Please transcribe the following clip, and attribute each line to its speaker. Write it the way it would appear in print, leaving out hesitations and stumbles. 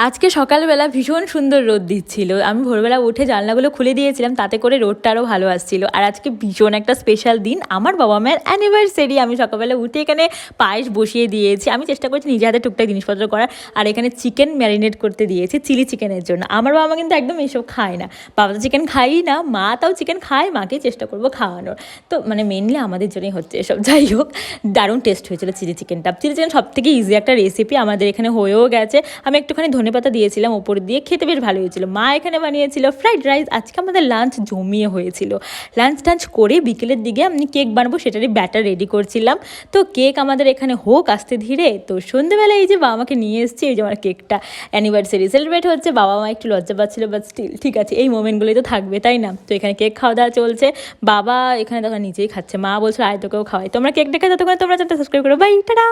Speaker 1: আজকে সকালবেলা ভীষণ সুন্দর রোদ দিচ্ছিল। আমি ভোরবেলা উঠে জানলাগুলো খুলে দিয়েছিলাম, তাতে করে রোদটা আরও ভালো আসছিল। আর আজকে ভীষণ একটা স্পেশাল দিন, আমার বাবা মায়ের অ্যানিভার্সারি। আমি সকালবেলা উঠে এখানে পায়েস বসিয়ে দিয়েছি। আমি চেষ্টা করছি নিজে হাতে টুকটাক জিনিসপত্র করার। আর এখানে চিকেন ম্যারিনেট করতে দিয়েছি চিলি চিকেনের জন্য। আমার বাবা মা কিন্তু একদম এসব খায় না, বাবা তো চিকেন খায়ই না, মা তাও চিকেন খায়, মাকেই চেষ্টা করবো খাওয়ানোর। তো মানে মেনলি আমাদের জন্যই হচ্ছে এসব। যাই হোক, দারুণ টেস্ট হয়েছিল চিলি চিকেনটা। চিলি চিকেন সব থেকে ইজি একটা রেসিপি, আমাদের এখানে হয়েও গেছে। আমি একটুখানি ধনেপাতা দিয়েছিলাম ওপর দিয়ে, খেতে বেশ ভালো হয়েছিল। মা এখানে বানিয়েছিল ফ্রাইড রাইস। আজকে আমাদের লাঞ্চ জমিয়ে হয়েছিল। লাঞ্চ টাঞ্চ করে বিকেলের দিকে আমি কেক বানাবো, সেটারই ব্যাটার রেডি করছিলাম। তো কেক আমাদের এখানে হোক আস্তে ধীরে। তো সন্ধ্যেবেলায় এই যে বাবা মাকে নিয়ে এসেছি, এই যে আমার কেকটা অ্যানিভার্সারি সেলিব্রেট হচ্ছে। বাবা মা একটু লজ্জা পাচ্ছিল, বাট স্টিল ঠিক আছে, এই মোমেন্টগুলোই তো থাকবে, তাই না? তো এখানে কেক খাওয়া দাওয়া চলছে। বাবা এখানে তখন নিচেই খাচ্ছে, মা বলছে আয় তোকেও খাওয়াই। তোমরা কেক দেখে ততক্ষণ তোমরা চ্যানেলটা সাবস্ক্রাইব করো। Bye, tata.